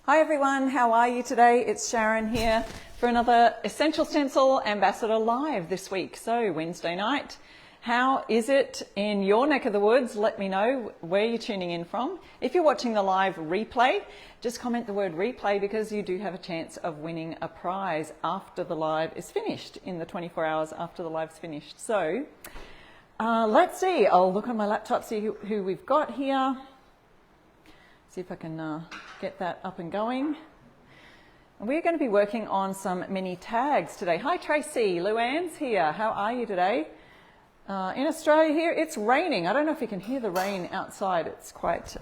Hi everyone, how are you today? It's Sharon here for another Essential Stencil Ambassador Live this week. So Wednesday night, how is it in your neck of the woods? Let me know where you're tuning in from. If you're watching the live replay, just comment the word replay because you do have a chance of winning a prize after the live is finished, in the 24 hours after the live's finished. So let's see, I'll look on my laptop, see who we've got here. See if I can get that up and going. And we're going to be working on some mini tags today. Hi Tracy, Luann's here. How are you today? In Australia here, it's raining. I don't know if you can hear the rain outside. It's quite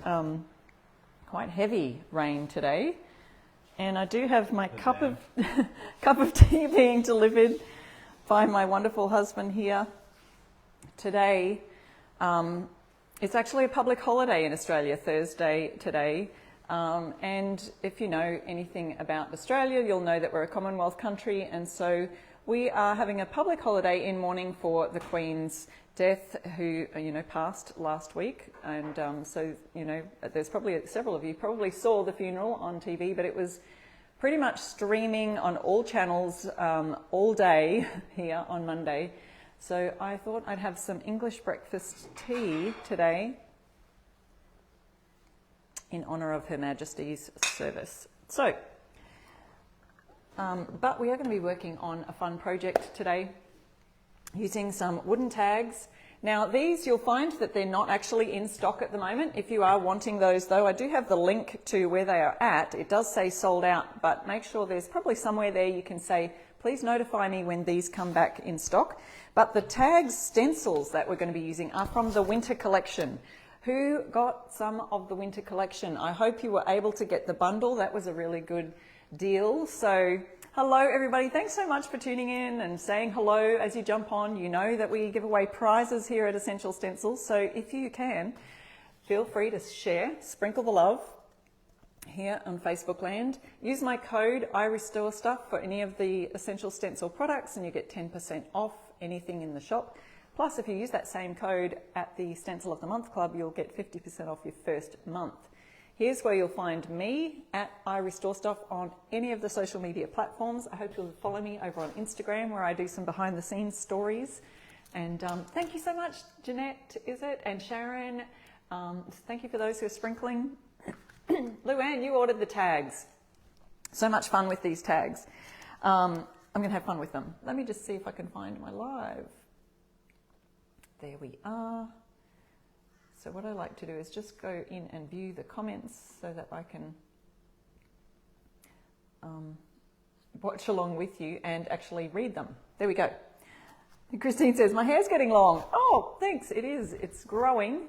heavy rain today. And I do have my cup of tea being delivered by my wonderful husband here today. It's actually a public holiday in Australia, Thursday today. And if you know anything about Australia, you'll know that we're a Commonwealth country. And so we are having a public holiday in mourning for the Queen's death, who, passed last week. And so, there's probably several of you probably saw the funeral on TV, but it was pretty much streaming on all channels all day here on Monday. So I thought I'd have some English breakfast tea today in honour of Her Majesty's service. So, but we are going to be working on a fun project today using some wooden tags. Now these, you'll find that they're not actually in stock at the moment. If you are wanting those though, I do have the link to where they are at. It does say sold out, but make sure there's probably somewhere there you can say, please notify me when these come back in stock. But the tag stencils that we're going to be using are from the winter collection. Who got some of the winter collection? I hope you were able to get the bundle. That was a really good deal. So hello everybody. Thanks so much for tuning in and saying hello as you jump on. You know that we give away prizes here at Essential Stencils. So if you can, feel free to share, sprinkle the love here on Facebook land. Use my code IRESTORESTUFF for any of the Essential Stencil products and you get 10% off anything in the shop. Plus, if you use that same code at the Stencil of the Month Club, you'll get 50% off your first month. Here's where you'll find me at IRESTORESTUFF on any of the social media platforms. I hope you'll follow me over on Instagram where I do some behind the scenes stories. And thank you so much, Jeanette, is it? And Sharon. Thank you for those who are sprinkling. Luann, you ordered the tags. So much fun with these tags. I'm going to have fun with them. Let me just see if I can find my live. There we are. So what I like to do is just go in and view the comments so that I can watch along with you and actually read them. There we go. And Christine says, my hair's getting long. Oh, thanks. It is. It's growing.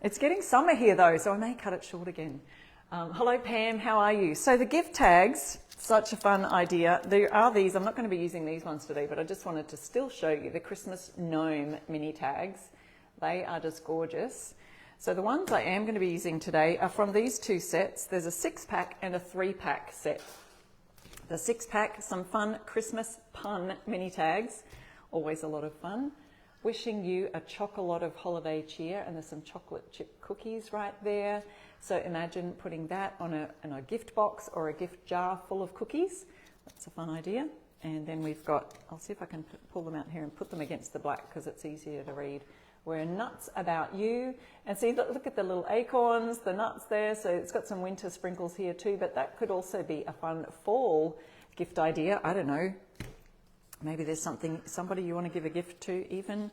It's getting summer here though, so I may cut it short again. Hello Pam, how are you? So the gift tags, such a fun idea. There are these, I'm not going to be using these ones today, but I just wanted to still show you the Christmas gnome mini tags. They are just gorgeous. So the ones I am going to be using today are from these two sets. There's a 6-pack and a 3-pack set. The 6-pack, some fun Christmas pun mini tags, always a lot of fun. Wishing you a chocolate of holiday cheer, and there's some chocolate chip cookies right there. So imagine putting that on a gift box or a gift jar full of cookies. That's a fun idea. And then we've got, I'll see if I can pull them out here and put them against the black because it's easier to read. We're nuts about you. And see, look at the little acorns, the nuts there. So it's got some winter sprinkles here too, but that could also be a fun fall gift idea. I don't know. Maybe there's somebody you want to give a gift to, even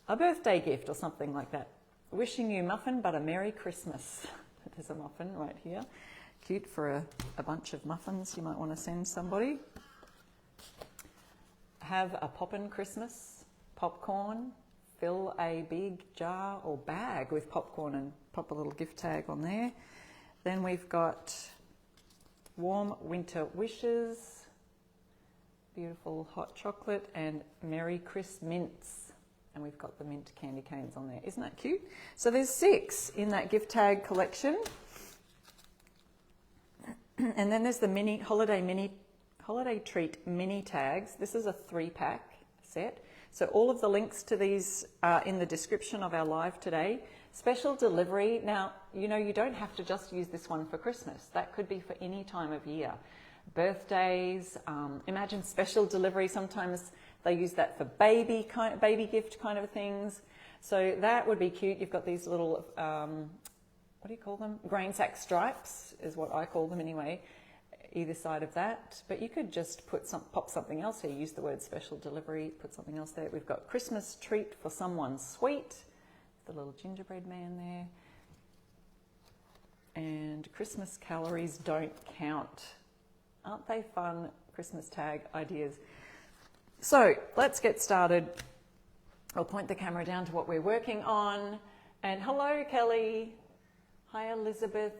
a birthday gift or something like that. Wishing you muffin, but a Merry Christmas. There's a muffin right here. Cute for a bunch of muffins you might want to send somebody. Have a poppin' Christmas, popcorn. Fill a big jar or bag with popcorn and pop a little gift tag on there. Then we've got warm winter wishes. Beautiful hot chocolate and Merry Chris mints. And we've got the mint candy canes on there. Isn't that cute? So there's 6 in that gift tag collection. And then there's the holiday treat mini tags. This is a 3-pack set. So all of the links to these are in the description of our live today. Special delivery. Now, you know, you don't have to just use this one for Christmas. That could be for any time of year. Birthdays, imagine special delivery. Sometimes they use that for baby gift kind of things. So that would be cute. You've got these little, what do you call them? Grain sack stripes is what I call them anyway, either side of that. But you could just pop something else here. Use the word special delivery, put something else there. We've got Christmas treat for someone sweet, the little gingerbread man there. And Christmas calories don't count. Aren't they fun Christmas tag ideas? So let's get started. I'll point the camera down to what we're working on. And hello, Kelly. Hi, Elizabeth.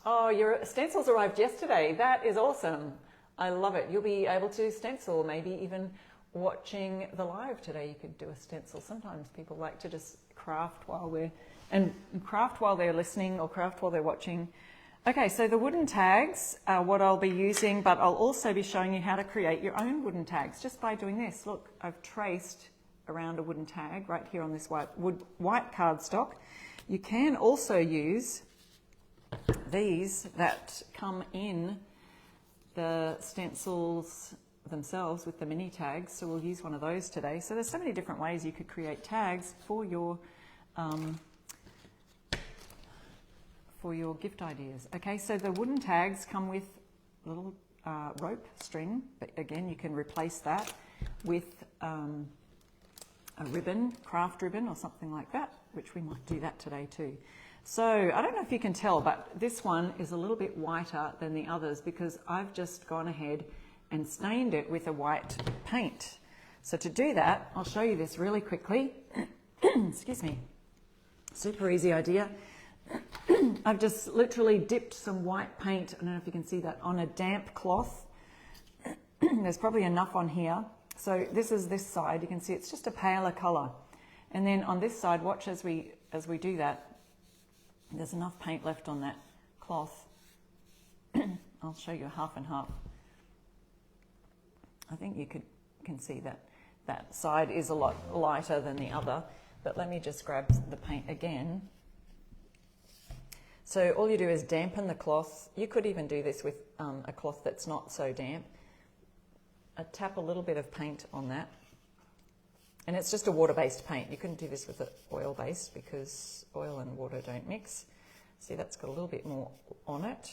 Oh, your stencils arrived yesterday. That is awesome. I love it. You'll be able to stencil, maybe even watching the live today. You could do a stencil. Sometimes people like to just craft while they're listening or craft while they're watching. Okay, so the wooden tags are what I'll be using, but I'll also be showing you how to create your own wooden tags just by doing this. Look, I've traced around a wooden tag right here on this white cardstock. You can also use these that come in the stencils themselves with the mini tags, so we'll use one of those today. So there's so many different ways you could create tags for your gift ideas. Okay, so the wooden tags come with a little rope string, but again you can replace that with a ribbon, craft ribbon or something like that, which we might do that today too. So I don't know if you can tell, but this one is a little bit whiter than the others because I've just gone ahead and stained it with a white paint. So to do that, I'll show you this really quickly. Excuse me. Super easy idea. I've just literally dipped some white paint, I don't know if you can see that, on a damp cloth. There's probably enough on here. So this is this side, you can see it's just a paler colour. And then on this side, watch as we do that, there's enough paint left on that cloth. I'll show you half and half. I think you can see that that side is a lot lighter than the other, but let me just grab the paint again. So all you do is dampen the cloth. You could even do this with a cloth that's not so damp. Tap a little bit of paint on that. And it's just a water-based paint. You couldn't do this with an oil-based because oil and water don't mix. See, that's got a little bit more on it.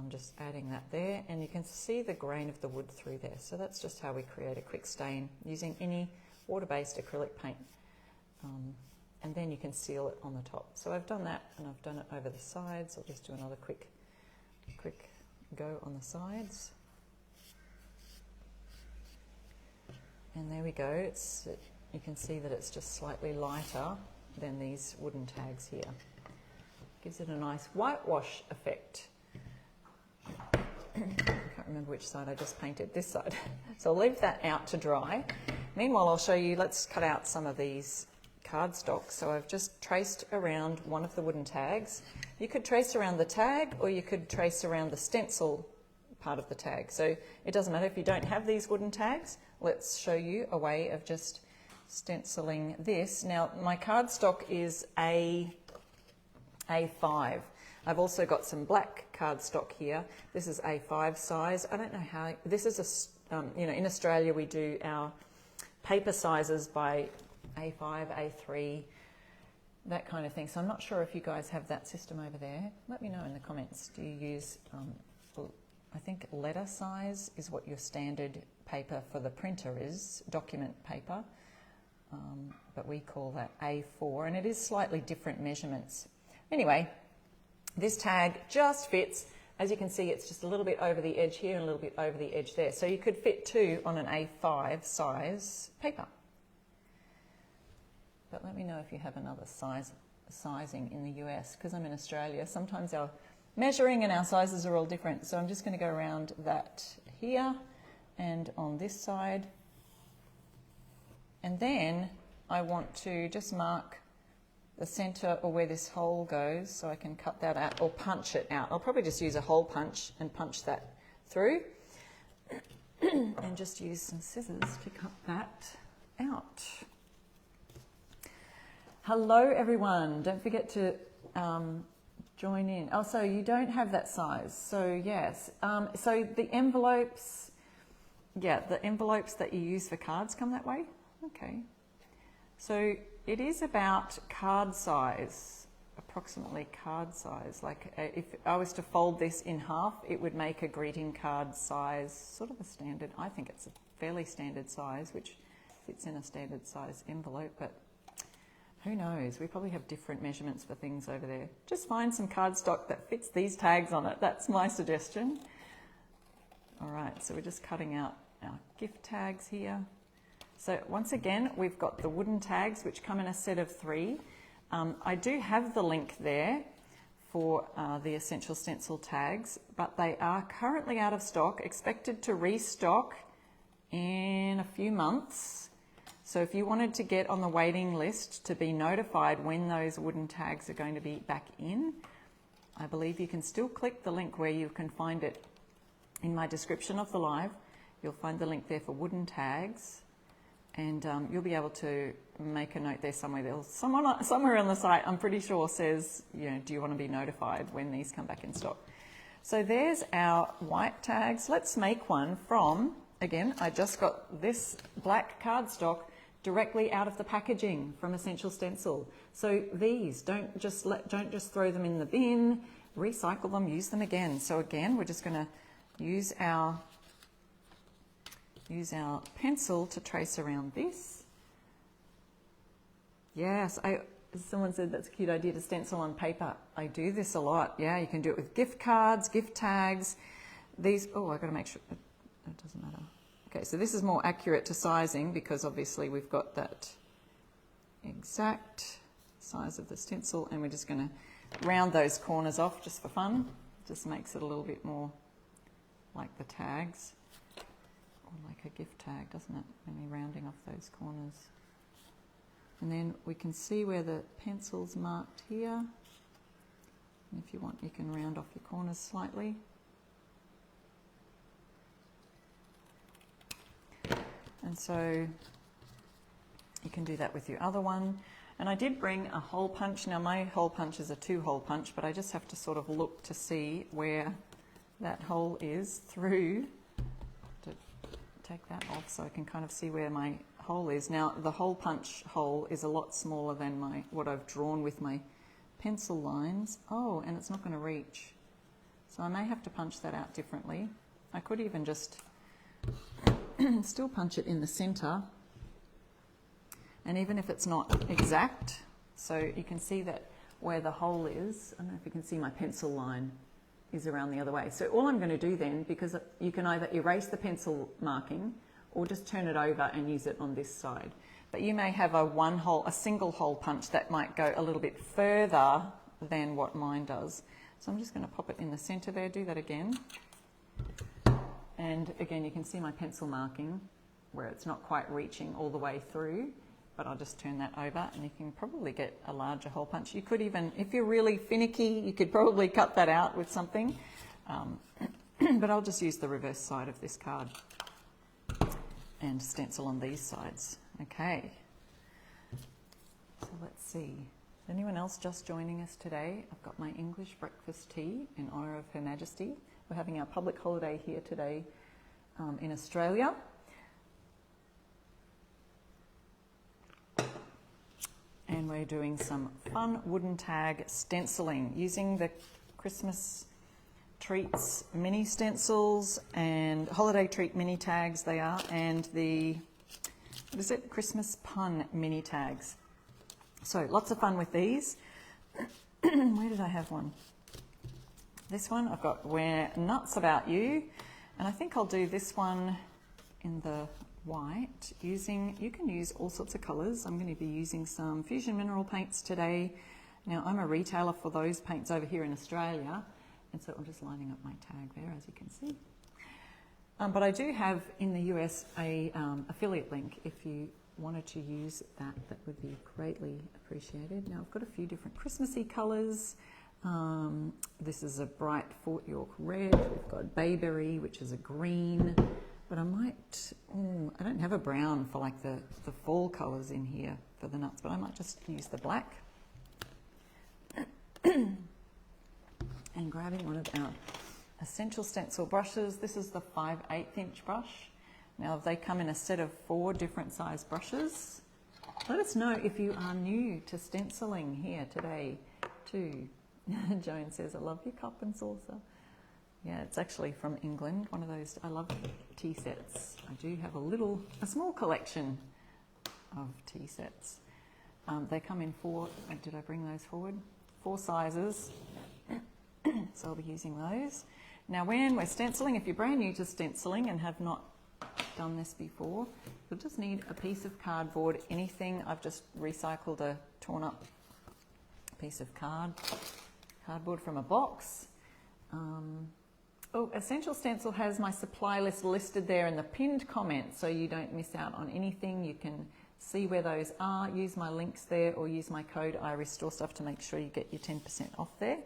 Just adding that there. And you can see the grain of the wood through there. So that's just how we create a quick stain using any water-based acrylic paint. And then you can seal it on the top. So I've done that and I've done it over the sides. I'll just do another quick go on the sides. And there we go. You can see that it's just slightly lighter than these wooden tags here. Gives it a nice whitewash effect. I can't remember which side I just painted, this side. So I'll leave that out to dry. Meanwhile, I'll show you, let's cut out some of these cardstock. So I've just traced around one of the wooden tags. You could trace around the tag or you could trace around the stencil part of the tag. So it doesn't matter if you don't have these wooden tags. Let's show you a way of just stenciling this. Now my cardstock is A5. I've also got some black cardstock here. This is A5 size. I don't know how, this is in Australia we do our paper sizes by A5, A3, that kind of thing. So I'm not sure if you guys have that system over there. Let me know in the comments. Do you use, I think letter size is what your standard paper for the printer is, document paper, but we call that A4 and it is slightly different measurements. Anyway, this tag just fits. As you can see, it's just a little bit over the edge here and a little bit over the edge there. So you could fit two on an A5 size paper. But let me know if you have another sizing in the US, because I'm in Australia. Sometimes our measuring and our sizes are all different. So I'm just going to go around that here and on this side. And then I want to just mark the center or where this hole goes so I can cut that out or punch it out. I'll probably just use a hole punch and punch that through and just use some scissors to cut that out. Hello everyone, don't forget to join in. Oh, so you don't have that size, so yes. So the envelopes, yeah, the envelopes that you use for cards come that way? Okay. So it is about card size, approximately card size. Like if I was to fold this in half, it would make a greeting card size, sort of a standard, I think it's a fairly standard size, which fits in a standard size envelope, but who knows? We probably have different measurements for things over there. Just find some cardstock that fits these tags on it. That's my suggestion. All right, so we're just cutting out our gift tags here. So once again, we've got the wooden tags, which come in a set of 3. I do have the link there for the Essential Stencil tags, but they are currently out of stock, expected to restock in a few months. So if you wanted to get on the waiting list to be notified when those wooden tags are going to be back in, I believe you can still click the link where you can find it in my description of the live. You'll find the link there for wooden tags, and you'll be able to make a note there somewhere. Somewhere on the site, I'm pretty sure, says, you know, do you want to be notified when these come back in stock? So there's our white tags. Let's make one from, again, I just got this black cardstock directly out of the packaging from Essential Stencil. So these, don't just throw them in the bin, recycle them, use them again. So again, we're just going to use our pencil to trace around this. Yes, someone said that's a cute idea to stencil on paper. I do this a lot. Yeah, you can do it with gift cards, gift tags. These, oh, I've got to make sure, it doesn't matter. Okay, so this is more accurate to sizing because obviously we've got that exact size of the stencil, and we're just going to round those corners off just for fun. Just makes it a little bit more like the tags, or like a gift tag, doesn't it, when you're rounding off those corners. And then we can see where the pencil's marked here. And if you want, you can round off your corners slightly. And so you can do that with your other one. And I did bring a hole punch. Now my hole punch is a 2-hole punch, but I just have to sort of look to see where that hole is through, to take that off so I can kind of see where my hole is. Now the hole punch hole is a lot smaller than what I've drawn with my pencil lines. Oh, and it's not going to reach. So I may have to punch that out differently. I could even just still punch it in the center, and even if it's not exact, so you can see that where the hole is, I don't know if you can see my pencil line is around the other way. So all I'm going to do then, because you can either erase the pencil marking or just turn it over and use it on this side. But you may have a single hole punch that might go a little bit further than what mine does. So I'm just going to pop it in the center there, do that again. And again, you can see my pencil marking where it's not quite reaching all the way through, but I'll just turn that over and you can probably get a larger hole punch. You could even, if you're really finicky, you could probably cut that out with something. But I'll just use the reverse side of this card and stencil on these sides. Okay. So let's see. Is anyone else just joining us today? I've got my English breakfast tea in honour of Her Majesty. We're having our public holiday here today in Australia. And we're doing some fun wooden tag stenciling using the Christmas treats mini stencils and holiday treat mini tags they are, and the, what is it, Christmas pun mini tags. So lots of fun with these. Where did I have one? This one I've got We're Nuts About You, and I think I'll do this one in the white using, you can use all sorts of colours. I'm going to be using some Fusion Mineral paints today. Now I'm a retailer for those paints over here in Australia, and so I'm just lining up my tag there, as you can see. But I do have in the US a affiliate link. If you wanted to use that, that would be greatly appreciated. Now I've got a few different Christmassy colours. This is a bright Fort York red. We've got Bayberry, which is a green. But I might, I don't have a brown for like the fall colours in here for the nuts, but I might just use the black. And grabbing one of our Essential Stencil brushes. This is the 5/8 inch brush. Now they come in a set of 4 different size brushes. Let us know if you are new to stenciling here today too. Joan says, I love your cup and saucer. Yeah, it's actually from England, one of those, I love tea sets. I do have a small collection of tea sets. They come in 4, did I bring those forward? 4 sizes, so I'll be using those. Now when we're stenciling, if you're brand new to stenciling and have not done this before, you'll just need a piece of cardboard, anything. I've just recycled a torn up piece of cardboard from a box. Essential Stencil has my supply list listed there in the pinned comment, so you don't miss out on anything. You can see where those are, use my links there, or use my code IRESTORESTUFF to make sure you get your 10% off there.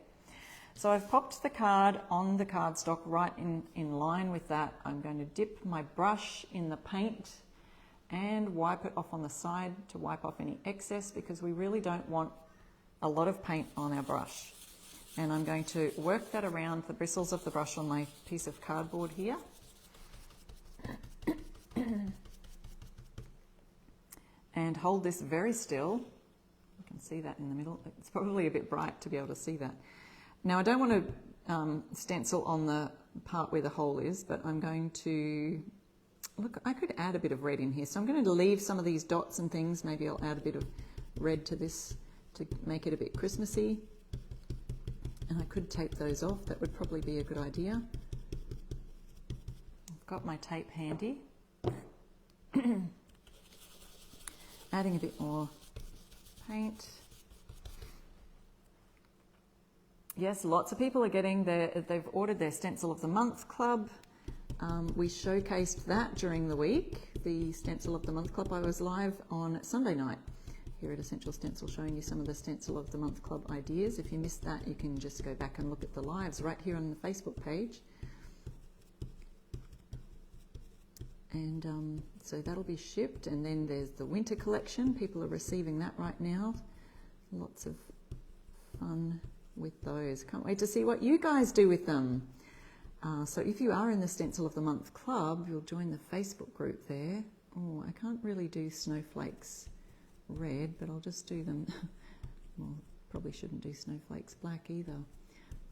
So I've popped the card on the cardstock right in line with that. I'm going to dip my brush in the paint and wipe it off on the side to wipe off any excess, because we really don't want a lot of paint on our brush. And I'm going to work that around the bristles of the brush on my piece of cardboard here. And hold this very still. You can see that in the middle. It's probably a bit bright to be able to see that. Now I don't want to stencil on the part where the hole is, but I'm going to, look, I could add a bit of red in here. So I'm going to leave some of these dots and things. Maybe I'll add a bit of red to this to make it a bit Christmassy. And I could tape those off. That would probably be a good idea. I've got my tape handy. Adding a bit more paint. Yes, lots of people are getting they've ordered their Stencil of the Month Club. We showcased that during the week, the Stencil of the Month Club. I was live on Sunday night here at Essential Stencil showing you some of the Stencil of the Month Club ideas. If you missed that, you can just go back and look at the lives right here on the Facebook page. And so that'll be shipped. And then there's the winter collection. People are receiving that right now. Lots of fun with those. Can't wait to see what you guys do with them. So if you are in the Stencil of the Month Club, you'll join the Facebook group there. Oh, I can't really do snowflakes red, but I'll just do them. Well, probably shouldn't do snowflakes black either.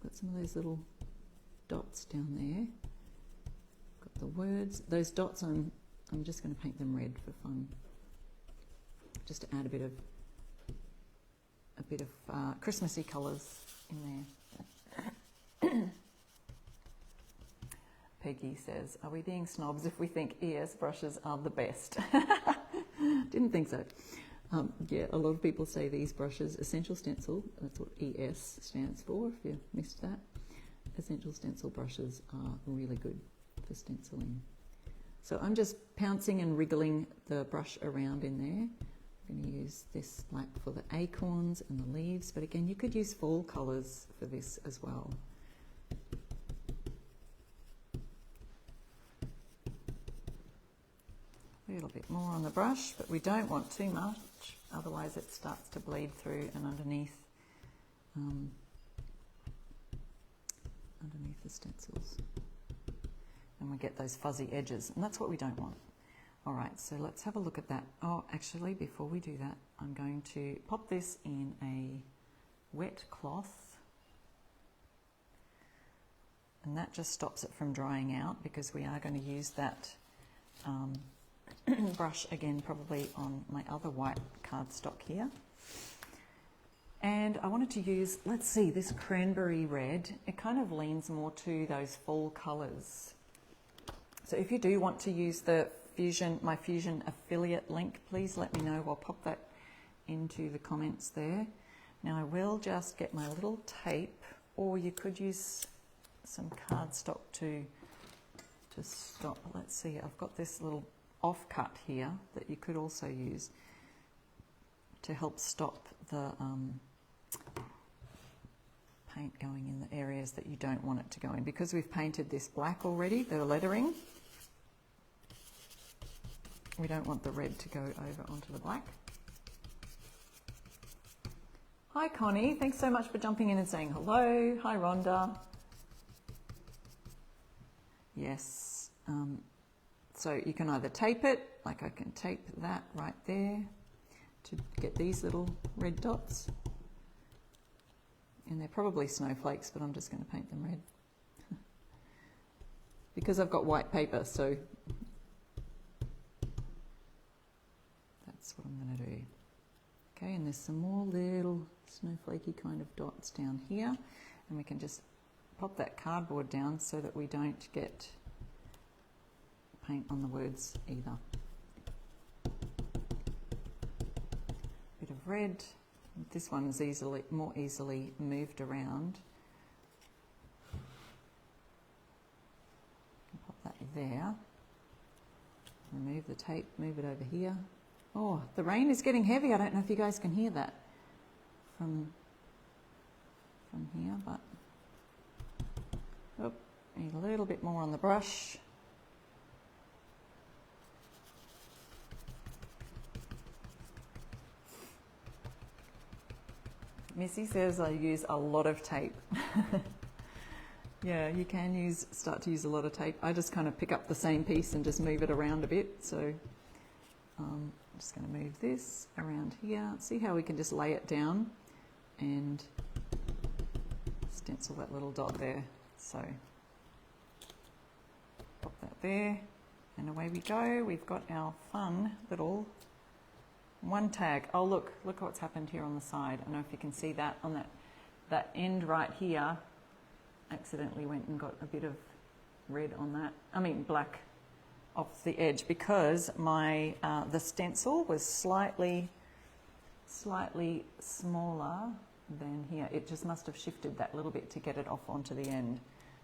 Got some of those little dots down there. Got the words. Those dots, I'm just going to paint them red for fun, just to add a bit of Christmassy colours in there. Peggy says, are we being snobs if we think ES brushes are the best? Didn't think so. Yeah, a lot of people say these brushes, Essential Stencil, that's what ES stands for, if you missed that. Essential Stencil brushes are really good for stenciling. So I'm just pouncing and wriggling the brush around in there. I'm going to use this black for the acorns and the leaves, but again, you could use fall colours for this as well. A little bit more on the brush, but we don't want too much, otherwise it starts to bleed through and underneath the stencils. And we get those fuzzy edges, and that's what we don't want. All right, so let's have a look at that. Oh, actually, before we do that, I'm going to pop this in a wet cloth, and that just stops it from drying out, because we are going to use that brush again probably on my other white cardstock here. And I wanted to use, let's see, this cranberry red. It kind of leans more to those fall colours. So if you do want to use the my Fusion affiliate link, please let me know. I'll pop that into the comments there. Now I will just get my little tape, or you could use some cardstock to stop. Let's see, I've got this little offcut here that you could also use to help stop the paint going in the areas that you don't want it to go in. Because we've painted this black already, the lettering, We don't want the red to go over onto the black. Hi Connie, thanks so much for jumping in and saying hello. Hi Rhonda. Yes, so you can either tape it, like I can tape that right there to get these little red dots. And they're probably snowflakes, but I'm just going to paint them red. Because I've got white paper, so that's what I'm going to do. Okay, and there's some more little snowflakey kind of dots down here, and we can just pop that cardboard down so that we don't get paint on the words either. Bit of red. This one is more easily moved around. Pop that there. Remove the tape, move it over here. Oh, the rain is getting heavy. I don't know if you guys can hear that from here, but oh, need a little bit more on the brush. Missy says I use a lot of tape. Yeah, you can start to use a lot of tape. I just kind of pick up the same piece and just move it around a bit. So I'm just going to move this around here. See how we can just lay it down and stencil that little dot there. So pop that there, and away we go. We've got our fun little one tag. Oh, look what's happened here on the side. I don't know if you can see that on that end right here. Accidentally went and got a bit of red on that. I mean black off the edge because my the stencil was slightly smaller than here. It just must have shifted that little bit to get it off onto the end.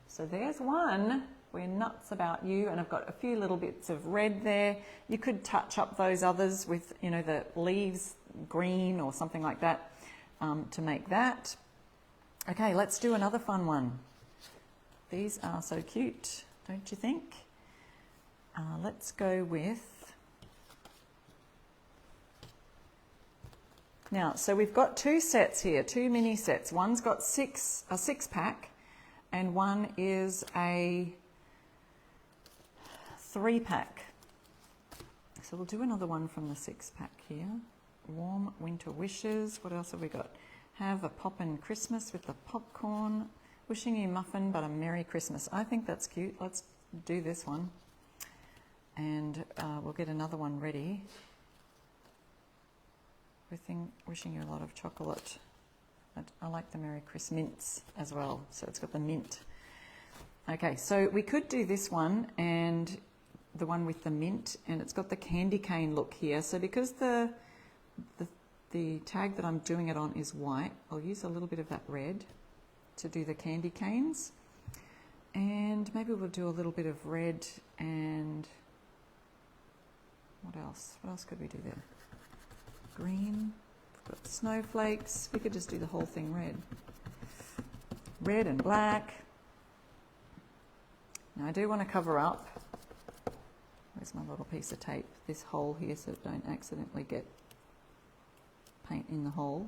So there's one. We're nuts about you, and I've got a few little bits of red there. You could touch up those others with, you know, the leaves green or something like that to make that. Okay, let's do another fun one. These are so cute, don't you think? Let's go with... Now, so we've got two sets here, two mini sets. One's got a six pack, and one is a 3-pack. So we'll do another one from the 6-pack here. Warm winter wishes. What else have we got? Have a poppin' Christmas with the popcorn. Wishing you muffin, but a Merry Christmas. I think that's cute. Let's do this one. And we'll get another one ready. Wishing you a lot of chocolate. I like the Merry Christmas mints as well. So it's got the mint. Okay, so we could do this one and the one with the mint, and it's got the candy cane look here. So because the tag that I'm doing it on is white, I'll use a little bit of that red to do the candy canes. And maybe we'll do a little bit of red and what else? What else could we do there? Green. We've got snowflakes. We could just do the whole thing red. Red and black. Now I do want to cover up, where's my little piece of tape, this hole here so I don't accidentally get paint in the hole.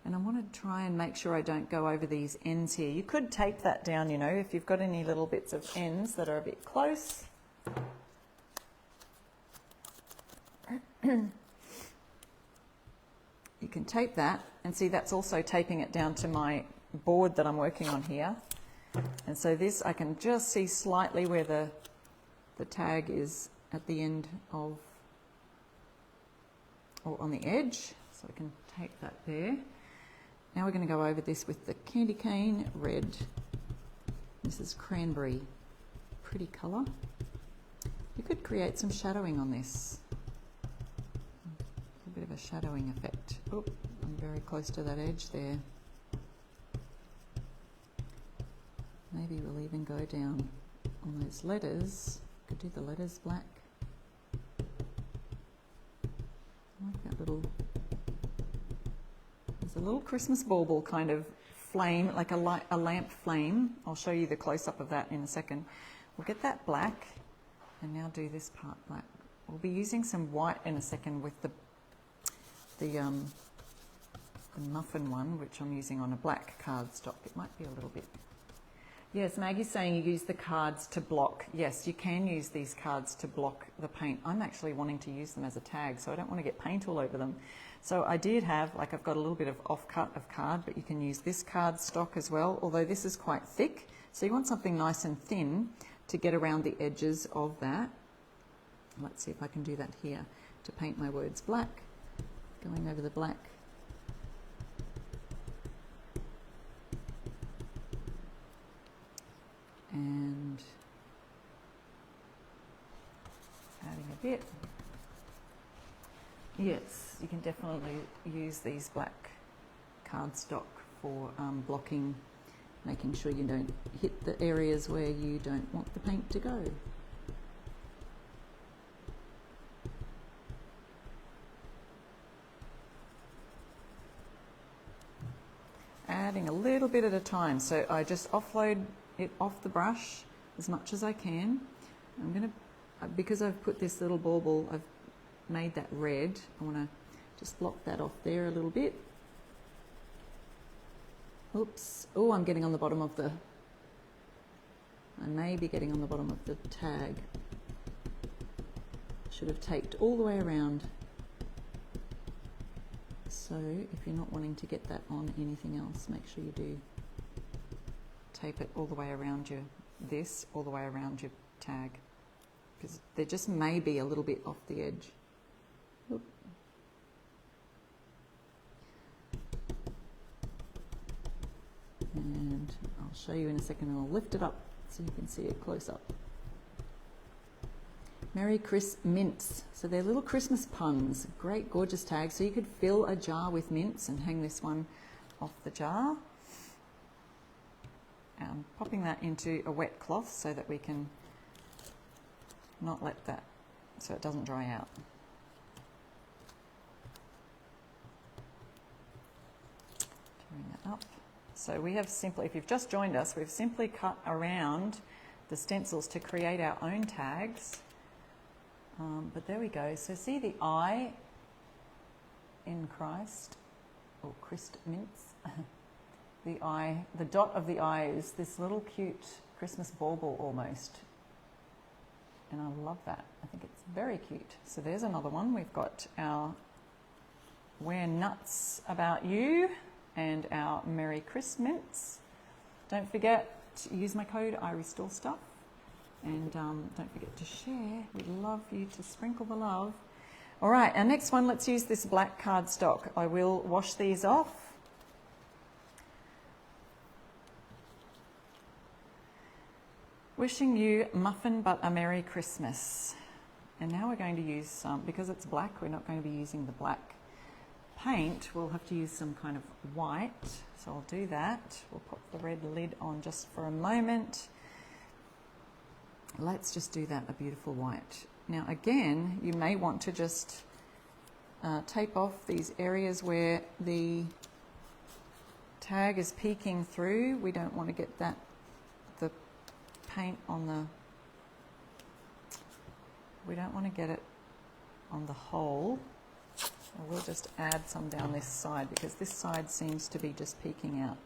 And I want to try and make sure I don't go over these ends here. You could tape that down, you know, if you've got any little bits of ends that are a bit close. You can tape that, and see that's also taping it down to my board that I'm working on here. And so this, I can just see slightly where the tag is at the end of, or on the edge, so I can tape that there. Now we're going to go over this with the candy cane red. This is Cranberry, pretty colour. You could create some shadowing on this. A bit of a shadowing effect. Oh, I'm very close to that edge there. Maybe we'll even go down on those letters. Could do the letters black. I like that little... There's a little Christmas bauble kind of flame, like a lamp flame. I'll show you the close-up of that in a second. We'll get that black, and now do this part black. we'll be using some white in a second with the muffin one, which I'm using on a black cardstock. It might be a little bit. Yes, Maggie's saying you use the cards to block. Yes, you can use these cards to block the paint. I'm actually wanting to use them as a tag, so I don't want to get paint all over them. So I did have, like, I've got a little bit of off-cut of card, but you can use this cardstock as well, although this is quite thick. So you want something nice and thin to get around the edges of that. Let's see if I can do that here to paint my words black. Going over the black. And adding a bit. Yes, you can definitely use these black cardstock for blocking, making sure you don't hit the areas where you don't want the paint to go. Adding a little bit at a time, so I just offload it off the brush as much as I can. I'm going to, because I've put this little bauble, I've made that red. I want to just block that off there a little bit. Oops. Oh, I'm getting on the bottom of the, I may be getting on the bottom of the tag. Should have taped all the way around. So if you're not wanting to get that on anything else, make sure you do tape it all the way around all the way around your tag, because there just may be a little bit off the edge. Oop. And I'll show you in a second, and I'll lift it up so you can see it close up. Merry Chris mints. So they're little Christmas puns. Great, gorgeous tags. So you could fill a jar with mints and hang this one off the jar. And popping that into a wet cloth so that we can not let that, so it doesn't dry out. Tearing that up. So we have simply, if you've just joined us, we've simply cut around the stencils to create our own tags. But there we go. So see the eye in Christ, or Christ mints. The eye, the dot of the eye is this little cute Christmas bauble almost. And I love that. I think it's very cute. So there's another one. We've got our We're Nuts About You and our Merry Christmas. Don't forget to use my code IRESTORESTUFF. And don't forget to share. We'd love you to sprinkle the love. All right, our next one, let's use this black cardstock. I will wash these off. Wishing you muffin but a Merry Christmas. And now we're going to use some, because it's black, we're not going to be using the black paint. We'll have to use some kind of white. So I'll do that. We'll pop the red lid on just for a moment. Let's just do that, a beautiful white. Now again, you may want to just tape off these areas where the tag is peeking through. We don't want to get that, the paint on the, we don't want to get it on the hole. So we'll just add some down this side, because this side seems to be just peeking out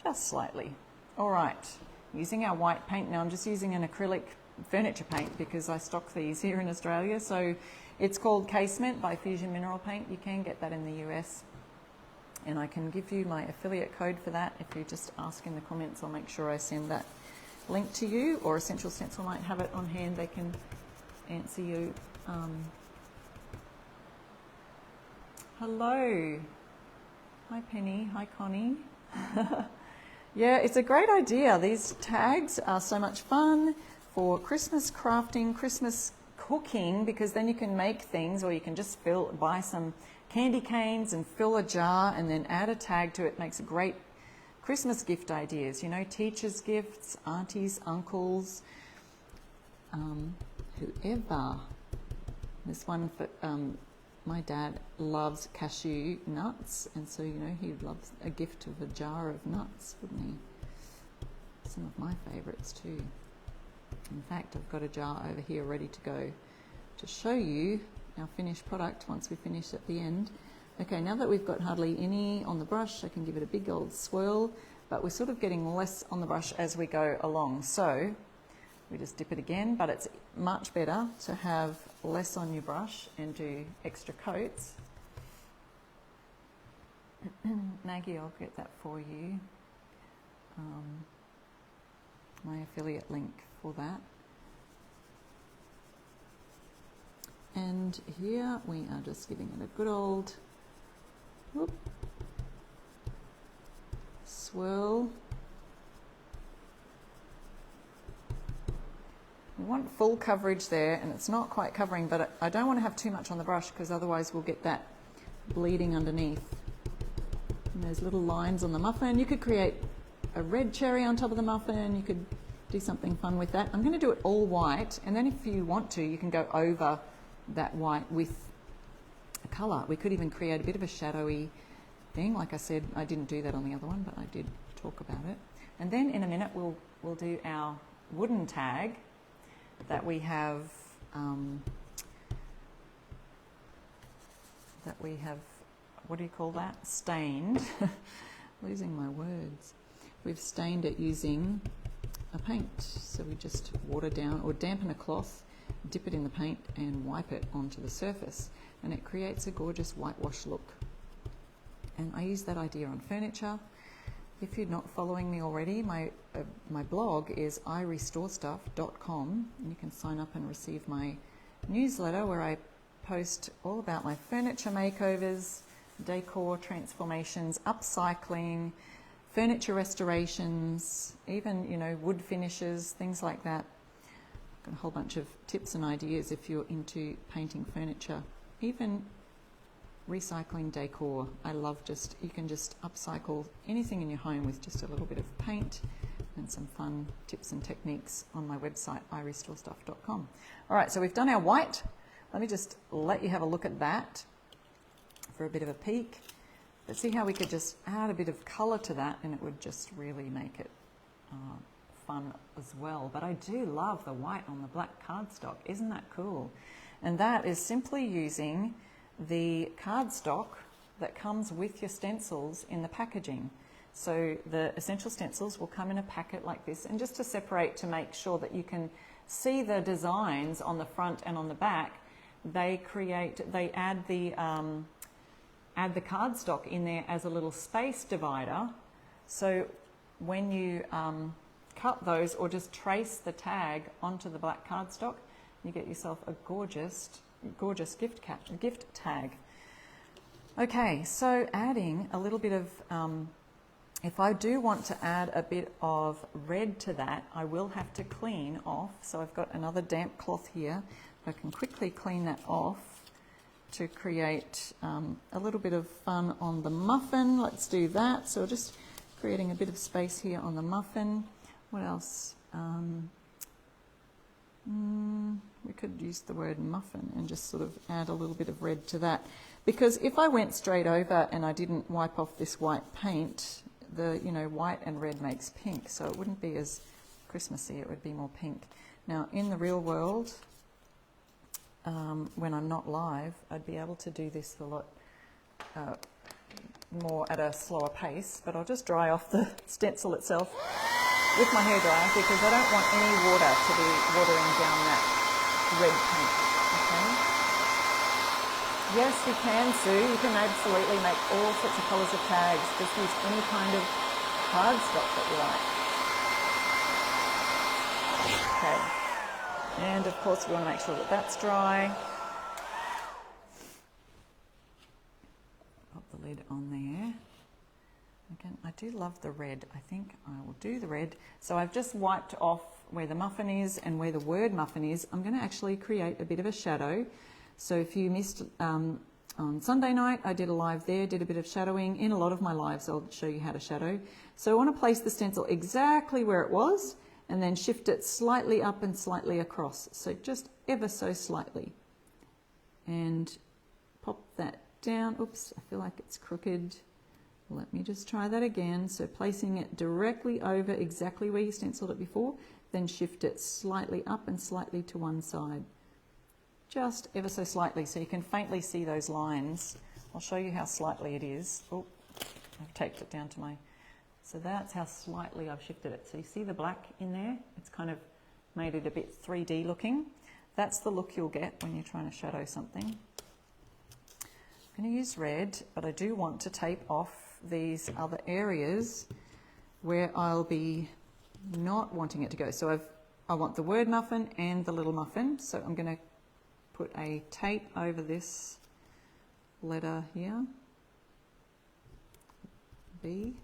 just slightly. All right. Using our white paint now, I'm just using an acrylic furniture paint because I stock these here in Australia. So it's called Casement by Fusion Mineral Paint. You can get that in the US. And I can give you my affiliate code for that. If you just ask in the comments, I'll make sure I send that link to you, or Essential Stencil might have it on hand. They can answer you. Hello. Hi Penny. Hi Connie. Yeah, it's a great idea. These tags are so much fun for Christmas crafting, Christmas cooking, because then you can make things, or you can just buy some candy canes and fill a jar and then add a tag to it. Makes a great Christmas gift ideas. You know, teachers' gifts, aunties, uncles, whoever. This one for my dad loves cashew nuts, and so, you know, he'd love a gift of a jar of nuts, wouldn't he? Some of my favourites too. In fact, I've got a jar over here ready to go to show you our finished product once we finish at the end. Okay, now that we've got hardly any on the brush, I can give it a big old swirl, but we're sort of getting less on the brush as we go along. So we just dip it again, but it's much better to have less on your brush and do extra coats. Maggie, I'll get that for you. My affiliate link for that. And here we are just giving it a good old whoop, swirl. We want full coverage there, and it's not quite covering, but I don't want to have too much on the brush because otherwise we'll get that bleeding underneath. And there's little lines on the muffin. You could create a red cherry on top of the muffin. You could do something fun with that. I'm going to do it all white, and then if you want to, you can go over that white with a colour. We could even create a bit of a shadowy thing. Like I said, I didn't do that on the other one, but I did talk about it. And then in a minute we'll do our wooden tag that we have what do you call that? Stained. Losing my words. We've stained it using a paint. So we just water down or dampen a cloth, dip it in the paint and wipe it onto the surface, and it creates a gorgeous whitewash look. And I use that idea on furniture. If you're not following me already, my blog is IRESTORESTUFF.com, and you can sign up and receive my newsletter where I post all about my furniture makeovers, decor transformations, upcycling, furniture restorations, even, you know, wood finishes, things like that. Got a whole bunch of tips and ideas if you're into painting furniture, even recycling decor. I love you can just upcycle anything in your home with just a little bit of paint and some fun tips and techniques on my website, IRESTORESTUFF.com. All right, so we've done our white. Let me just let you have a look at that for a bit of a peek. But see how we could just add a bit of colour to that, and it would just really make it fun as well. But I do love the white on the black cardstock. Isn't that cool? And that is simply using the cardstock that comes with your stencils in the packaging. So the Essential Stencils will come in a packet like this, and just to separate to make sure that you can see the designs on the front and on the back, they add the cardstock in there as a little space divider. So when you cut those or just trace the tag onto the black cardstock, you get yourself a gorgeous gift tag. Okay, so adding a little bit of, if I do want to add a bit of red to that, I will have to clean off. So I've got another damp cloth here. I can quickly clean that off to create a little bit of fun on the muffin. Let's do that. So just creating a bit of space here on the muffin. What else? We could use the word muffin and just sort of add a little bit of red to that. Because if I went straight over and I didn't wipe off this white paint, the white and red makes pink, so it wouldn't be as Christmassy, it would be more pink. Now in the real world, when I'm not live, I'd be able to do this a lot more at a slower pace, but I'll just dry off the stencil itself with my hairdryer because I don't want any water to be watering down that red paint. Okay? Yes, you can, Sue. You can absolutely make all sorts of colours of tags. Just use any kind of cardstock that you like. Okay. And of course we want to make sure that that's dry. Pop the lid on there. Again, I do love the red. I think I will do the red. So I've just wiped off where the muffin is and where the word muffin is. I'm going to actually create a bit of a shadow. So if you missed on Sunday night, I did a live there, did a bit of shadowing. In a lot of my lives, I'll show you how to shadow. So I want to place the stencil exactly where it was and then shift it slightly up and slightly across. So just ever so slightly. And pop that down. Oops, I feel like it's crooked. Let me just try that again. So placing it directly over exactly where you stenciled it before, then shift it slightly up and slightly to one side. just ever so slightly, so you can faintly see those lines. I'll show you how slightly it is. Oh, I've taped it down to my... So that's how slightly I've shifted it. So you see the black in there? It's kind of made it a bit 3D looking. That's the look you'll get when you're trying to shadow something. I'm going to use red, but I do want to tape off these other areas where I'll be not wanting it to go. So I want the word muffin and the little muffin. So I'm going to put a tape over this letter here, B.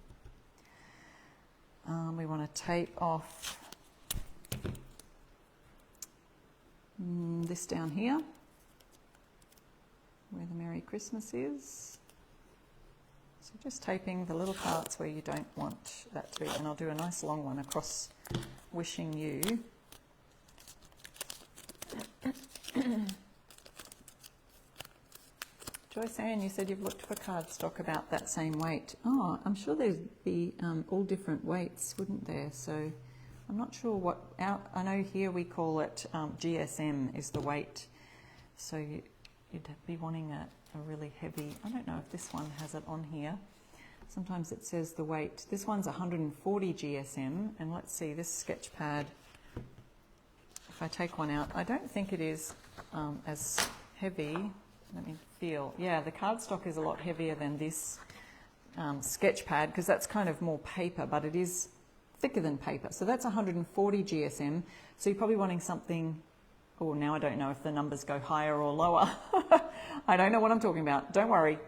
We want to tape off this down here, where the Merry Christmas is. So just taping the little parts where you don't want that to be, and I'll do a nice long one across wishing you. Joyce Ann, you said you've looked for cardstock about that same weight. Oh, I'm sure there'd be all different weights, wouldn't there? So I'm not sure what, I know here we call it GSM is the weight. So you'd be wanting a really heavy, I don't know if this one has it on here. Sometimes it says the weight. This one's 140 GSM, and let's see, this sketch pad, if I take one out, I don't think it is as heavy. Let me feel. Yeah, the cardstock is a lot heavier than this sketch pad because that's kind of more paper, but it is thicker than paper. So that's 140 GSM. So you're probably wanting something, oh, now I don't know if the numbers go higher or lower. I don't know what I'm talking about. Don't worry.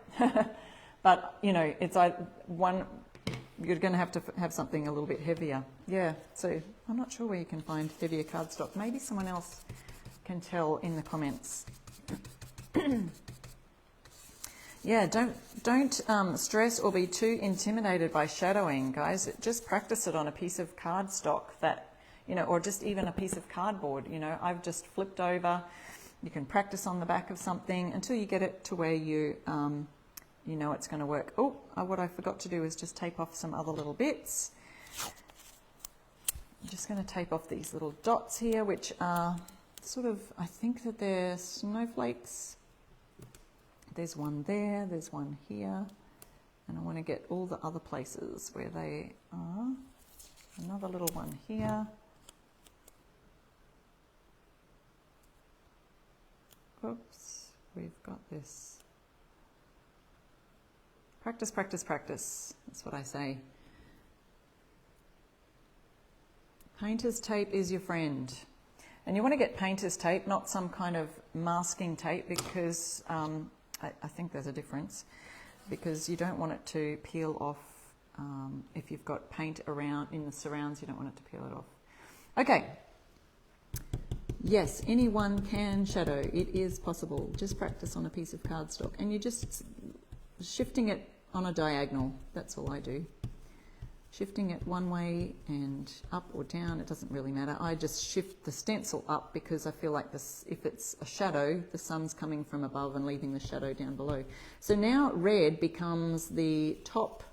But, you know, it's one, you're going to have something a little bit heavier. Yeah, so I'm not sure where you can find heavier cardstock. Maybe someone else can tell in the comments. Yeah, don't stress or be too intimidated by shadowing, guys. Just practice it on a piece of cardstock that, you know, or just even a piece of cardboard. You know, I've just flipped over. You can practice on the back of something until you get it to where you know it's going to work. Oh, what I forgot to do is just tape off some other little bits. I'm just going to tape off these little dots here, which are sort of, I think that they're snowflakes. There's one there, there's one here, and I want to get all the other places where they are. Another little one here. Oops, we've got this. Practice, practice, practice. That's what I say. Painter's tape is your friend. And you want to get painter's tape, not some kind of masking tape, because I think there's a difference, because you don't want it to peel off. If you've got paint around in the surrounds, you don't want it to peel it off. Okay. Yes, anyone can shadow. It is possible. Just practice on a piece of cardstock, and you're just shifting it on a diagonal. That's all I do. Shifting it one way and up or down, it doesn't really matter. I just shift the stencil up because I feel like this, if it's a shadow, the sun's coming from above and leaving the shadow down below. So now red becomes the top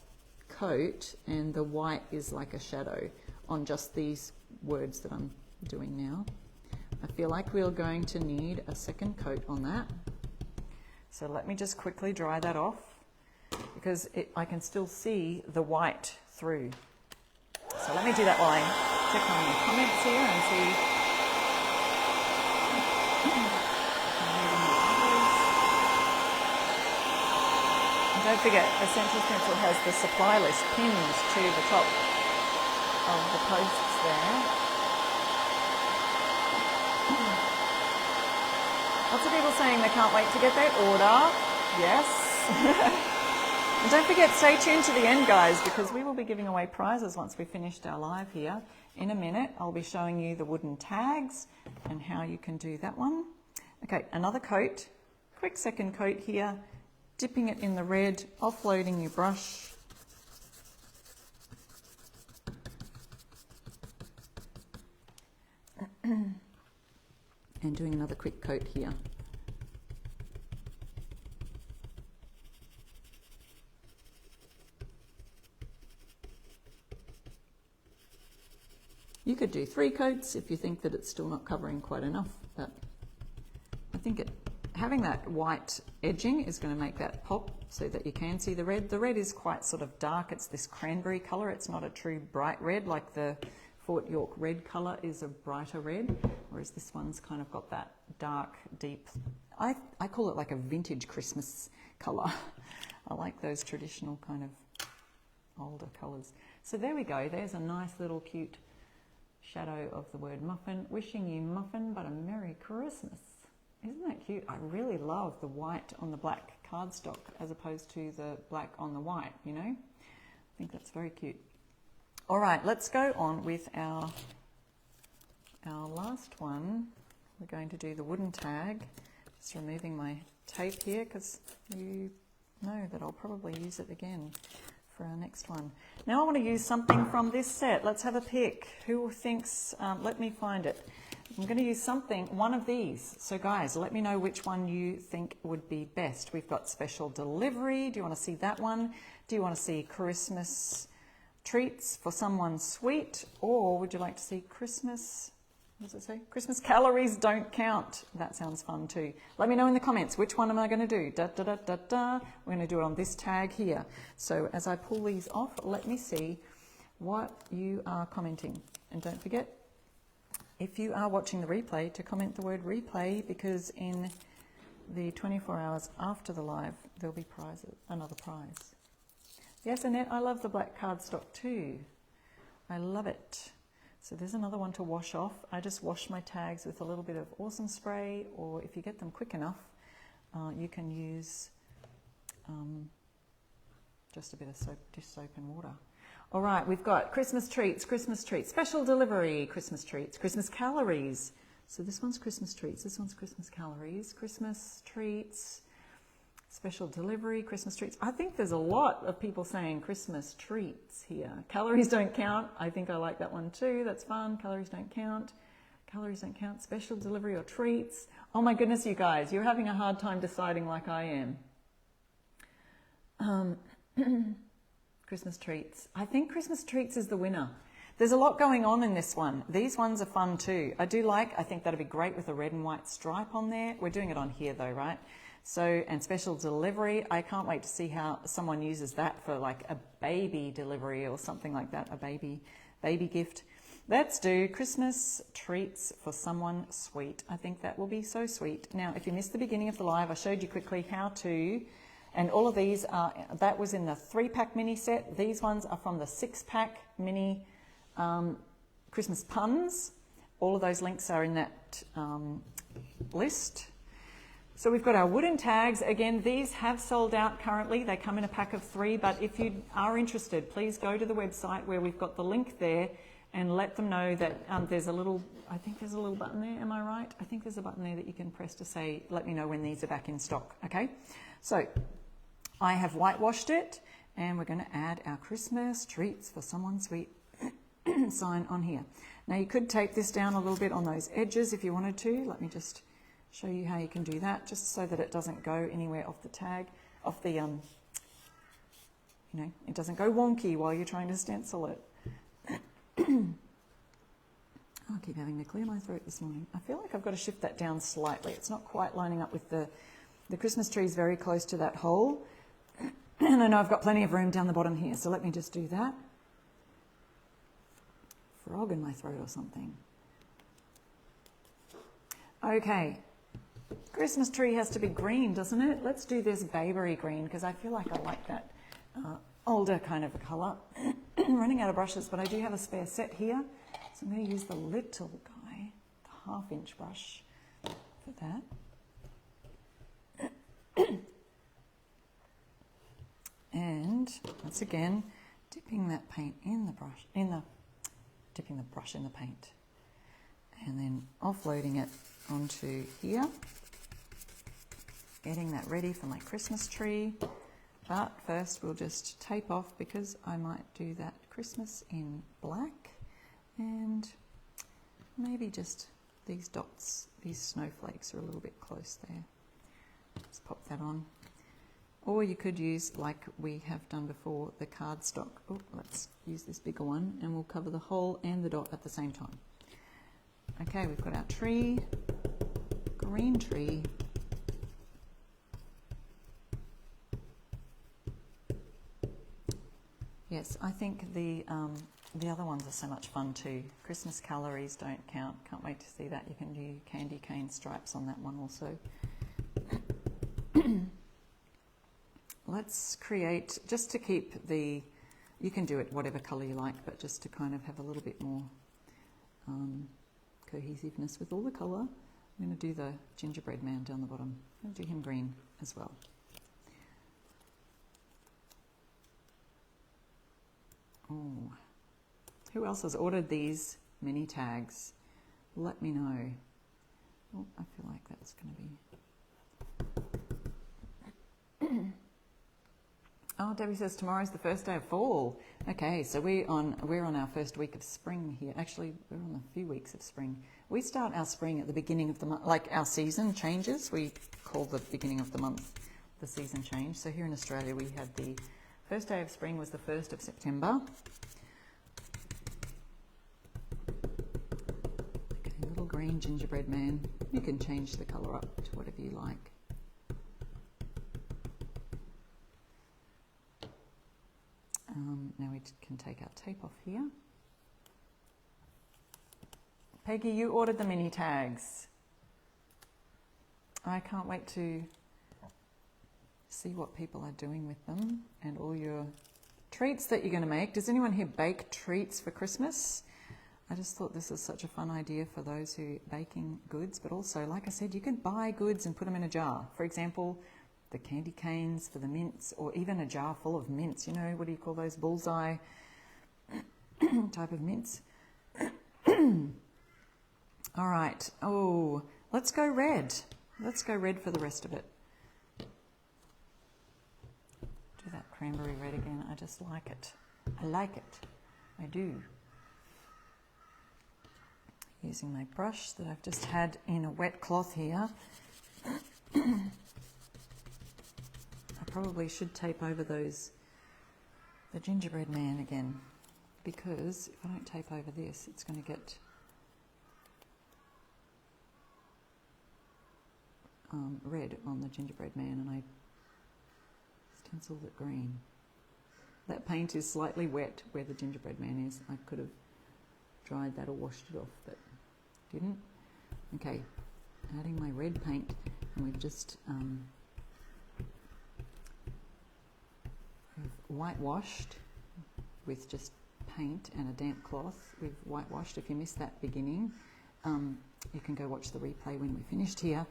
coat and the white is like a shadow on just these words that I'm doing now. I feel like we're going to need a second coat on that. So let me just quickly dry that off because I can still see the white through. So let me do that while I check on the comments here and see. And don't forget, Essential Stencil has the supply list pinned to the top of the posts there. Lots of people saying they can't wait to get their order. Yes. And don't forget, stay tuned to the end, guys, because we will be giving away prizes once we've finished our live here. In a minute, I'll be showing you the wooden tags and how you can do that one. Okay, another coat. Quick second coat here. Dipping it in the red, offloading your brush. And doing another quick coat here. You could do 3 coats if you think that it's still not covering quite enough, but I think having that white edging is going to make that pop so that you can see the red. The red is quite sort of dark. It's this cranberry colour. It's not a true bright red like the Fort York red colour is a brighter red, whereas this one's kind of got that dark, deep, I call it like a vintage Christmas colour. I like those traditional kind of older colours. So there we go. There's a nice little cute shadow of the word muffin. Wishing you muffin, but a Merry Christmas. Isn't that cute? I really love the white on the black cardstock as opposed to the black on the white, you know? I think that's very cute. All right, let's go on with our last one. We're going to do the wooden tag. Just removing my tape here because you know that I'll probably use it again for our next one. Now I want to use something from this set. Let's have a pick. Who thinks, let me find it. I'm going to use one of these. So guys, let me know which one you think would be best. We've got Special Delivery. Do you want to see that one? Do you want to see Christmas Treats for Someone Sweet? Or would you like to see Christmas, what does it say? Christmas Calories Don't Count. That sounds fun too. Let me know in the comments, which one am I going to do? Da, da, da, da, da. We're going to do it on this tag here. So as I pull these off, let me see what you are commenting. And don't forget, if you are watching the replay, to comment the word replay, because in the 24 hours after the live, there'll be another prize. Yes, Annette, I love the black cardstock too. I love it. So there's another one to wash off. I just wash my tags with a little bit of Awesome Spray, or if you get them quick enough, you can use just a bit of dish soap and water. All right, we've got Christmas Treats, Special Delivery, Christmas Treats, Christmas Calories. So this one's Christmas Treats, this one's Christmas Calories, Christmas Treats, Special Delivery, Christmas Treats. I think there's a lot of people saying Christmas Treats here. Calories don't count. I think I like that one too. That's fun. Calories don't count. Calories don't count. Special Delivery or Treats. Oh my goodness, you guys, you're having a hard time deciding like I am. Christmas Treats. I think Christmas Treats is the winner. There's a lot going on in this one. These ones are fun too. I think that'd be great with a red and white stripe on there. We're doing it on here though, right? So, and Special Delivery, I can't wait to see how someone uses that for like a baby delivery or something like that, a baby gift. Let's do Christmas Treats for Someone Sweet. I think that will be so sweet. Now, if you missed the beginning of the live, I showed you quickly how to, and all of these are, that was in the 3-pack mini set. These ones are from the 6-pack mini Christmas puns. All of those links are in that list. So we've got our wooden tags. Again, these have sold out currently. They come in a pack of 3, but if you are interested, please go to the website where we've got the link there and let them know that there's a little, I think there's a little button there, am I right? I think there's a button there that you can press to say, let me know when these are back in stock, okay? So I have whitewashed it, and we're going to add our Christmas Treats for Someone Sweet sign on here. Now you could tape this down a little bit on those edges if you wanted to. Let me just show you how you can do that, just so that it doesn't go anywhere off the tag, off the, you know, it doesn't go wonky while you're trying to stencil it. I keep having to clear my throat this morning. I feel like I've got to shift that down slightly. It's not quite lining up with the Christmas tree is very close to that hole. And I know I've got plenty of room down the bottom here, so let me just do that. Frog in my throat or something. Okay. Christmas tree has to be green, doesn't it? Let's do this Bayberry green, because I feel like I like that older kind of a colour. I'm running out of brushes, but I do have a spare set here. So I'm going to use the little guy, the 1/2-inch brush for that. And once again, dipping that paint in the brush, dipping the brush in the paint. And then offloading it onto here, getting that ready for my Christmas tree. But first we'll just tape off, because I might do that Christmas in black, and maybe just these dots, these snowflakes are a little bit close there. Let's pop that on. Or you could use, like we have done before, the cardstock. Oh, let's use this bigger one, and we'll cover the hole and the dot at the same time. Okay, we've got our tree. green tree. Yes, I think the other ones are so much fun too. Christmas calories don't count. Can't wait to see that. You can do candy cane stripes on that one also. Let's create, just to keep the, you can do it whatever colour you like, but just to kind of have a little bit more cohesiveness with all the colour. I'm going to do the gingerbread man down the bottom. I'm going to do him green as well. Oh, who else has ordered these mini tags? Let me know. Oh, I feel like that's going to be... Oh, Debbie says tomorrow's the first day of fall. Okay, so we're on our first week of spring here. Actually, we're on a few weeks of spring. We start our spring at the beginning of the month, like our season changes. We call the beginning of the month the season change. So here in Australia, we had the first day of spring was the 1st of September. Okay, little green gingerbread man. You can change the colour up to whatever you like. Now we can take our tape off here. Peggy, you ordered the mini tags. I can't wait to see what people are doing with them and all your treats that you're going to make. Does anyone here bake treats for Christmas? I just thought this is such a fun idea for those who are baking goods, but also, like I said, you can buy goods and put them in a jar. For example, the candy canes for the mints, or even a jar full of mints. You know, what do you call those? Bullseye type of mints. All right. Oh, let's go red. Let's go red for the rest of it. Do that cranberry red again. I just like it. I like it. I do. Using my brush that I've just had in a wet cloth here. Probably should tape over the gingerbread man again, because if I don't tape over this, it's going to get red on the gingerbread man, and I stenciled it green. That paint is slightly wet where the gingerbread man is. I could have dried that or washed it off, but didn't. Okay, adding my red paint, and we've just whitewashed with just paint and a damp cloth. We've whitewashed. If you missed that beginning, you can go watch the replay when we're finished here.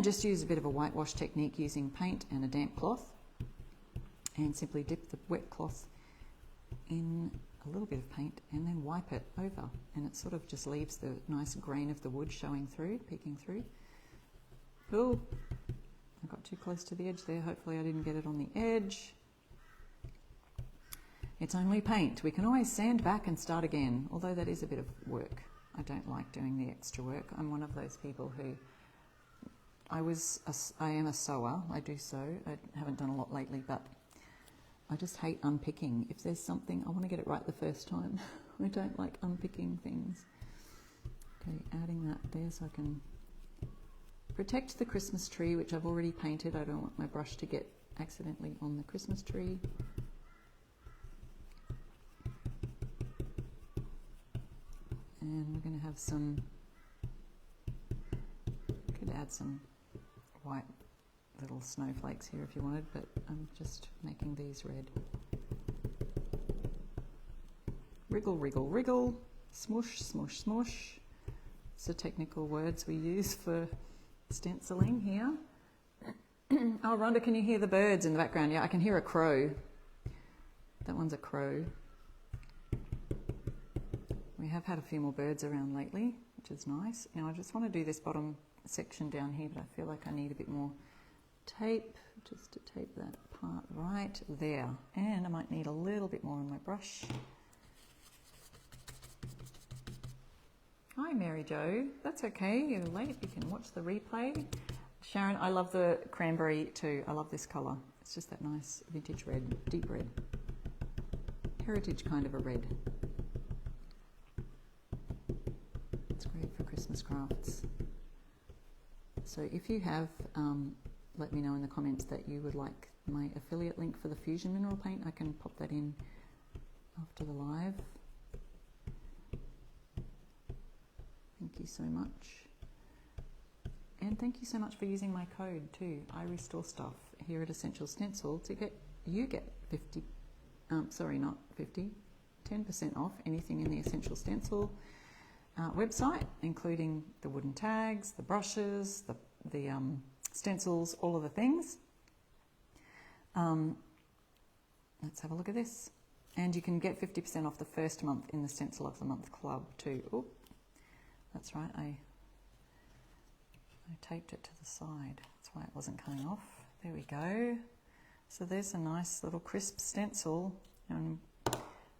Just use a bit of a whitewash technique using paint and a damp cloth, and simply dip the wet cloth in a little bit of paint and then wipe it over, and it sort of just leaves the nice grain of the wood showing through, peeking through. Oh, I got too close to the edge there. Hopefully I didn't get it on the edge. It's only paint. We can always sand back and start again, although that is a bit of work. I don't like doing the extra work. I'm one of those people who, I am a sewer. I do sew. I haven't done a lot lately, but I just hate unpicking. If there's something, I want to get it right the first time. I don't like unpicking things. Okay, adding that there so I can protect the Christmas tree, which I've already painted. I don't want my brush to get accidentally on the Christmas tree. And we're going to have some, could add some white little snowflakes here if you wanted, but I'm just making these red. Wriggle, wriggle, wriggle, smush, smush, smush. It's the technical words we use for stenciling here. Oh, Rhonda, can you hear the birds in the background? Yeah, I can hear a crow. That one's a crow. We have had a few more birds around lately, which is nice. Now I just want to do this bottom section down here, but I feel like I need a bit more tape just to tape that part right there. And I might need a little bit more on my brush. Hi, Mary Jo. That's okay. You're late. You can watch the replay. Sharon, I love the cranberry too. I love this colour. It's just that nice vintage red, deep red. Heritage kind of a red. It's great for Christmas crafts. So if you have, let me know in the comments that you would like my affiliate link for the Fusion Mineral Paint. I can pop that in after the live. Thank you so much. And thank you so much for using my code too, IRESTORESTUFF, here at Essential Stencil, to get 50, sorry, not 50, 10% off anything in the Essential Stencil website, including the wooden tags, the brushes, the stencils, all of the things. Let's have a look at this. And you can get 50% off the first month in the Stencil of the Month Club too. Oh, that's right, I taped it to the side. That's why it wasn't coming off. There we go. So there's a nice little crisp stencil. And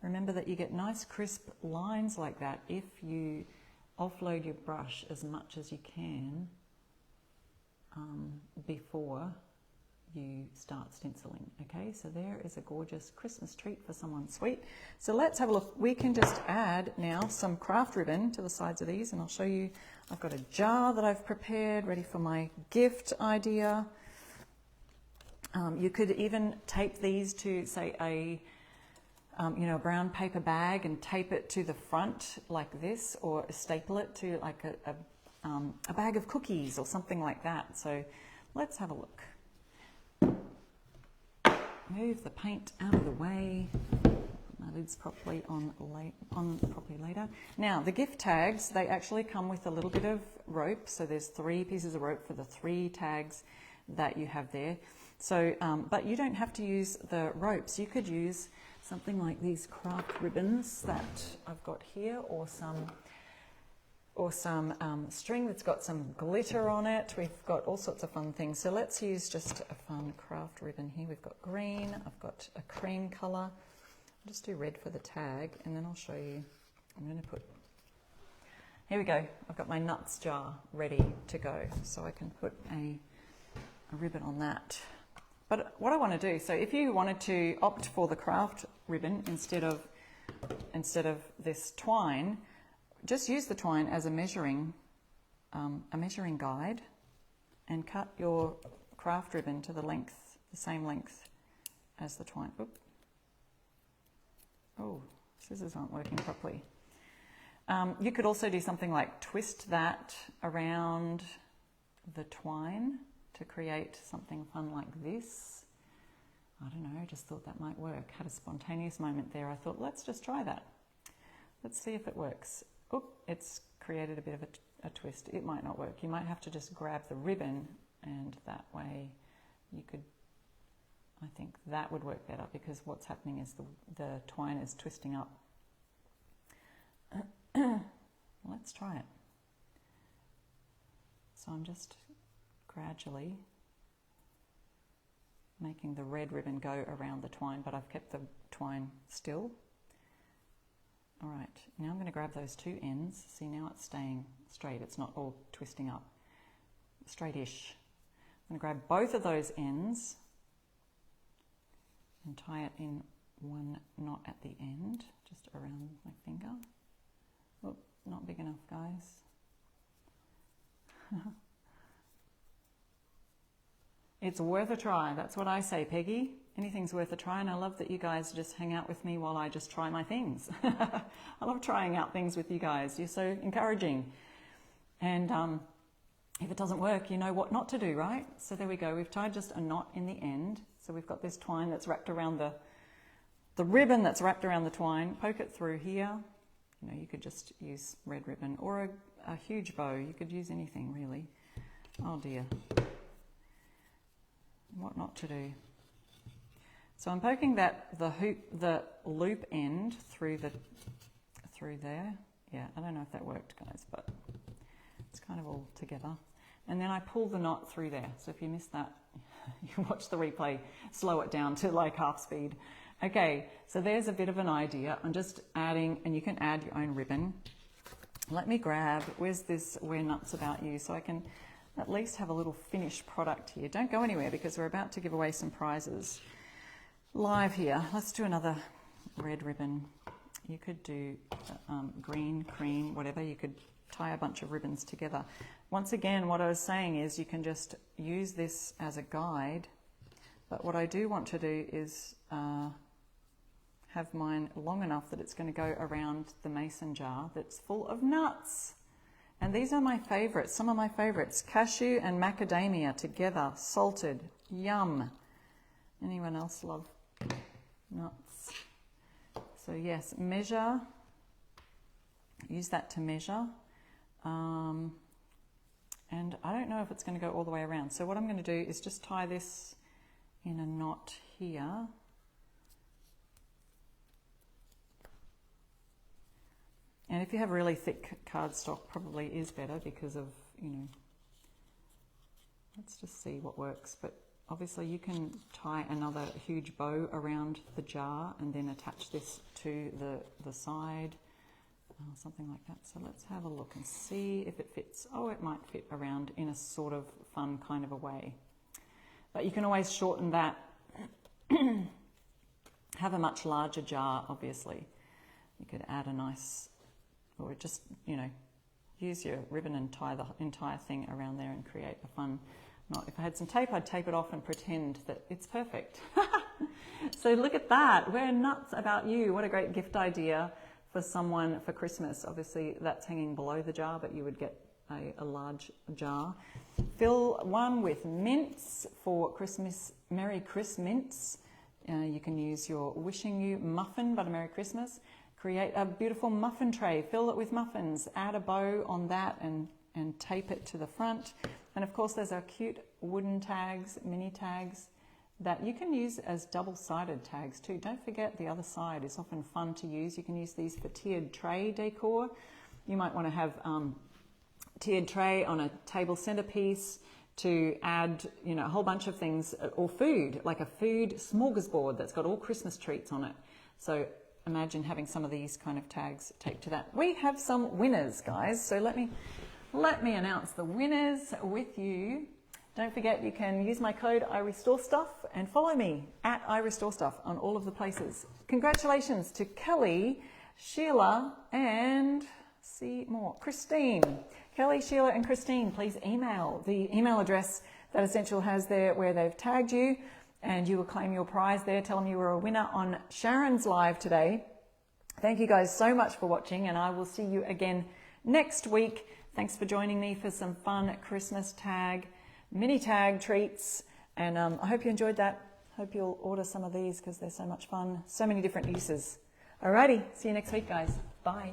remember that you get nice crisp lines like that if you offload your brush as much as you can before you start stenciling. Okay, so there is a gorgeous Christmas treat for someone sweet. So let's have a look. We can just add now some craft ribbon to the sides of these, and I'll show you. I've got a jar that I've prepared ready for my gift idea. You could even tape these to, say, a brown paper bag and tape it to the front like this, or staple it to like a bag of cookies or something like that. So let's have a look. Move the paint out of the way. My lid's properly on properly later. Now the gift tags, they actually come with a little bit of rope. So there's 3 pieces of rope for the 3 tags that you have there. So, but you don't have to use the ropes. You could use something like these craft ribbons that I've got here, or some string that's got some glitter on it. We've got all sorts of fun things. So let's use just a fun craft ribbon here. We've got green, I've got a cream colour. I'll just do red for the tag, and then I'll show you. I'm going to put, here we go. I've got my nuts jar ready to go, so I can put a ribbon on that. But what I want to do, so if you wanted to opt for the craft ribbon instead of this twine, just use the twine as a measuring guide, and cut your craft ribbon to the same length as the twine. Oop. Oh, scissors aren't working properly. You could also do something like twist that around the twine to create something fun like this. I don't know, I just thought that might work. Had a spontaneous moment there. I thought, let's just try that. Let's see if it works. Oh, it's created a bit of a twist. It might not work. You might have to just grab the ribbon, and that way you could, I think that would work better, because what's happening is the twine is twisting up. Let's try it. So I'm just gradually making the red ribbon go around the twine, but I've kept the twine still. All right, now I'm going to grab those 2 ends. See, now it's staying straight. It's not all twisting up. Straight-ish. I'm going to grab both of those ends and tie it in one knot at the end, just around my finger. Oh, not big enough, guys. It's worth a try. That's what I say, Peggy. Anything's worth a try, and I love that you guys just hang out with me while I just try my things. I love trying out things with you guys. You're so encouraging. And if it doesn't work, you know what not to do, right? So there we go. We've tied just a knot in the end. So we've got this twine that's wrapped around the ribbon that's wrapped around the twine. Poke it through here. You know, you could just use red ribbon, or a huge bow. You could use anything, really. Oh dear. What not to do. So I'm poking the loop end through there. Yeah, I don't know if that worked, guys, but it's kind of all together. And then I pull the knot through there. So if you missed that, you watch the replay, slow it down to like half speed. Okay, so there's a bit of an idea. I'm just adding, and you can add your own ribbon. Let me grab, where's this We're Nuts About You, so I can at least have a little finished product here. Don't go anywhere, because we're about to give away some prizes live here. Let's do another red ribbon. You could do green, cream, whatever. You could tie a bunch of ribbons together. Once again, what I was saying is you can just use this as a guide, but what I do want to do is have mine long enough that it's going to go around the mason jar that's full of nuts. And these are my favorites, some of my favorites. Cashew and macadamia together, salted, yum. Anyone else love nuts? So yes, measure, use that to measure. And I don't know if it's going to go all the way around. So what I'm going to do is just tie this in a knot here. And if you have really thick cardstock, probably is better because of, you know, let's just see what works. But obviously you can tie another huge bow around the jar and then attach this to the side, something like that. So let's have a look and see if it fits. Oh, it might fit around in a sort of fun kind of a way. But you can always shorten that, have a much larger jar, obviously. You could add a nice, or just, you know, use your ribbon and tie the entire thing around there and create a fun knot. If I had some tape, I'd tape it off and pretend that it's perfect. So look at that. We're nuts about you. What a great gift idea for someone for Christmas. Obviously, that's hanging below the jar, but you would get a large jar. Fill one with mints for Christmas, Merry Christmas mints. You can use your Wishing You muffin, but a Merry Christmas. Create a beautiful muffin tray, fill it with muffins, add a bow on that and tape it to the front. And of course there's our cute wooden tags, mini tags, that you can use as double-sided tags too. Don't forget the other side is often fun to use. You can use these for tiered tray decor. You might want to have tiered tray on a table centerpiece to add, you know, a whole bunch of things, or food, like a food smorgasbord that's got all Christmas treats on it. So imagine having some of these kind of tags taped to that. We have some winners, guys. So let me announce the winners with you. Don't forget, you can use my code IRESTORESTUFF and follow me at IRESTORESTUFF on all of the places. Congratulations to Kelly, Sheila, and see more, Christine. Kelly, Sheila, and Christine, please email the email address that Essential has there where they've tagged you, and you will claim your prize there. Tell them you were a winner on Sharon's live today. Thank you guys so much for watching, and I will see you again next week. Thanks for joining me for some fun Christmas mini tag treats, and I hope you enjoyed that. Hope you'll order some of these because they're so much fun. So many different uses. Alrighty, see you next week, guys. Bye.